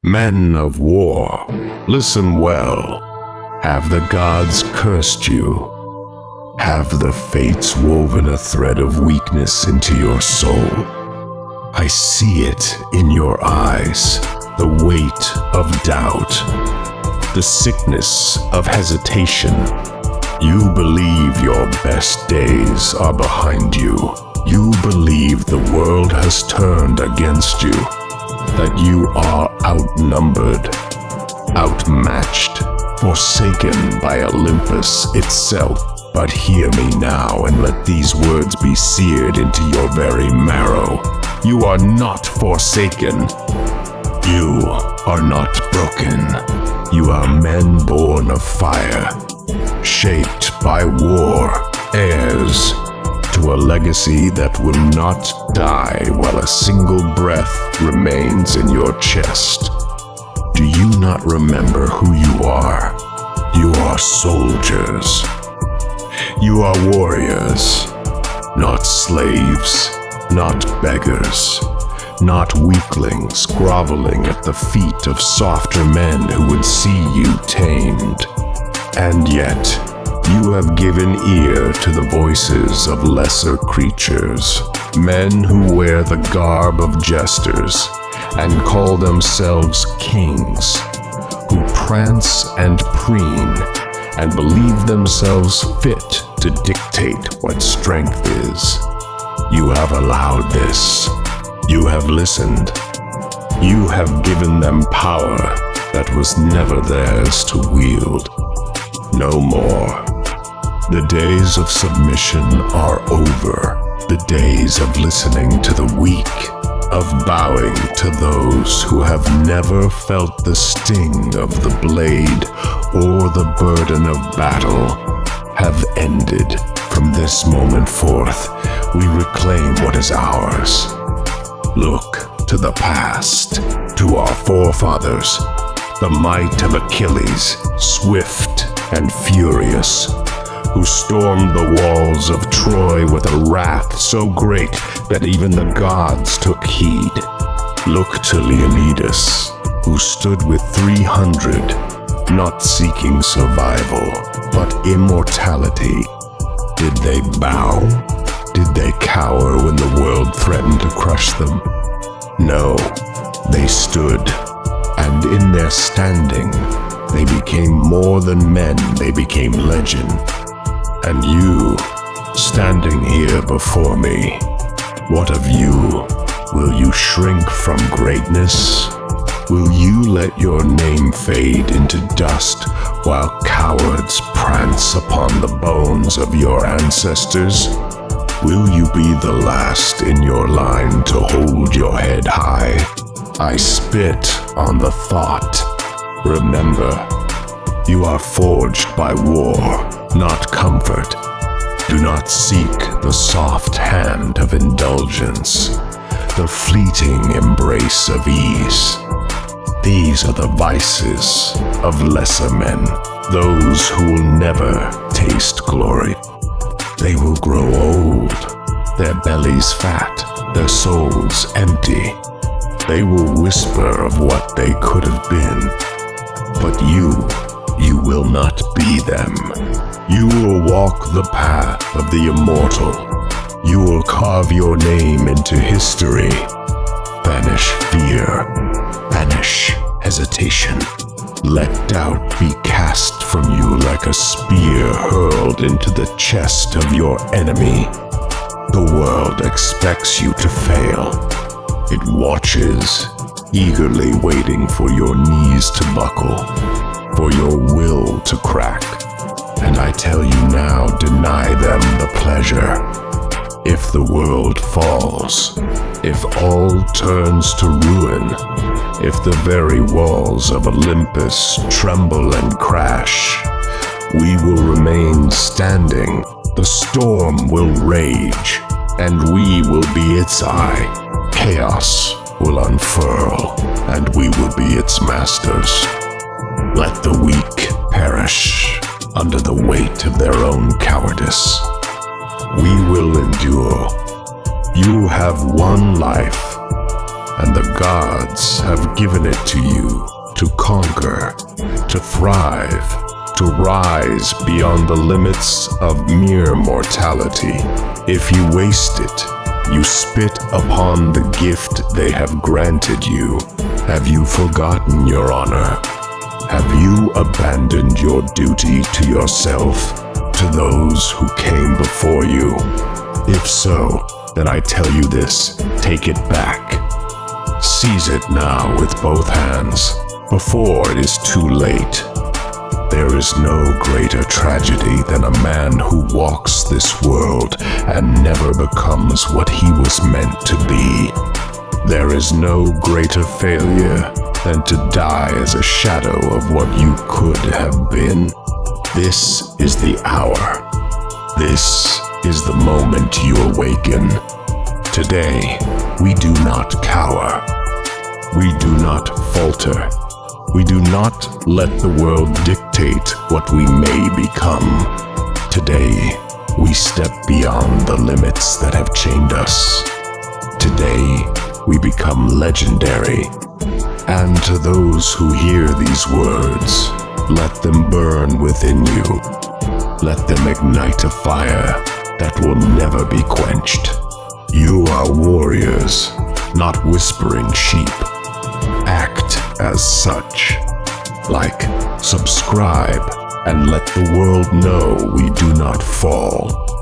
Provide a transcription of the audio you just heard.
Men of war, listen well. Have the gods cursed you? Have the fates woven a thread of weakness into your soul? I see it in your eyes, the weight of doubt, the sickness of hesitation. You believe your best days are behind you. You believe the world has turned against you, that you are outnumbered, outmatched, forsaken by Olympus itself. But hear me now and let these words be seared into your very marrow. You are not forsaken. You are not broken. You are men born of fire, shaped by war, heirs to a legacy that will not die while a single breath remains in your chest. Do you not remember who you are? You are soldiers. You are warriors, not slaves, not beggars, not weaklings groveling at the feet of softer men who would see you tamed. And yet, you have given ear to the voices of lesser creatures, men who wear the garb of jesters and call themselves kings, who prance and preen and believe themselves fit to dictate what strength is. You have allowed this. You have listened. You have given them power that was never theirs to wield. No more. The days of submission are over. The days of listening to the weak, of bowing to those who have never felt the sting of the blade or the burden of battle, have ended. From this moment forth, we reclaim what is ours. Look to the past, to our forefathers, the might of Achilles, swift and furious, who stormed the walls of Troy with a wrath so great that even the gods took heed. Look to Leonidas, who stood with 300, not seeking survival, but immortality. Did they bow? Did they cower when the world threatened to crush them? No, they stood, and in their standing, they became more than men, they became legend. And you, standing here before me, what of you? Will you shrink from greatness? Will you let your name fade into dust while cowards prance upon the bones of your ancestors? Will you be the last in your line to hold your head high? I spit on the thought. Remember, you are forged by war, not comfort. Do not seek the soft hand of indulgence, the fleeting embrace of ease. These are the vices of lesser men, those who will never taste glory. They will grow old, their bellies fat, their souls empty. They will whisper of what they could have been. But you will not be them. You will walk the path of the immortal. You will carve your name into history. Banish fear. Banish hesitation. Let doubt be cast from you like a spear hurled into the chest of your enemy. The world expects you to fail. It watches, eagerly waiting for your knees to buckle, for your will to crack. And I tell you now, deny them the pleasure. If the world falls, if all turns to ruin, if the very walls of Olympus tremble and crash, we will remain standing. The storm will rage, and we will be its eye. Chaos will unfurl, and we will be its masters. Let the weak perish under the weight of their own cowardice. We will endure. You have one life. and the gods have given it to you to conquer, to thrive, to rise beyond the limits of mere mortality. If you waste it, you spit upon the gift they have granted you. Have you forgotten your honor? Have you abandoned your duty to yourself, to those who came before you? If so, then I tell you this, take it back. Seize it now with both hands, before it is too late. There is no greater tragedy than a man who walks this world and never becomes what he was meant to be. There is no greater failure than to die as a shadow of what you could have been. This is the hour. This is the moment you awaken. Today, we do not cower. We do not falter. We do not let the world dictate what we may become. Today, we step beyond the limits that have chained us. Today, we become legendary. And to those who hear these words, let them burn within you. Let them ignite a fire that will never be quenched. You are warriors, not whispering sheep. Act as such. Like, subscribe, and let the world know we do not fall.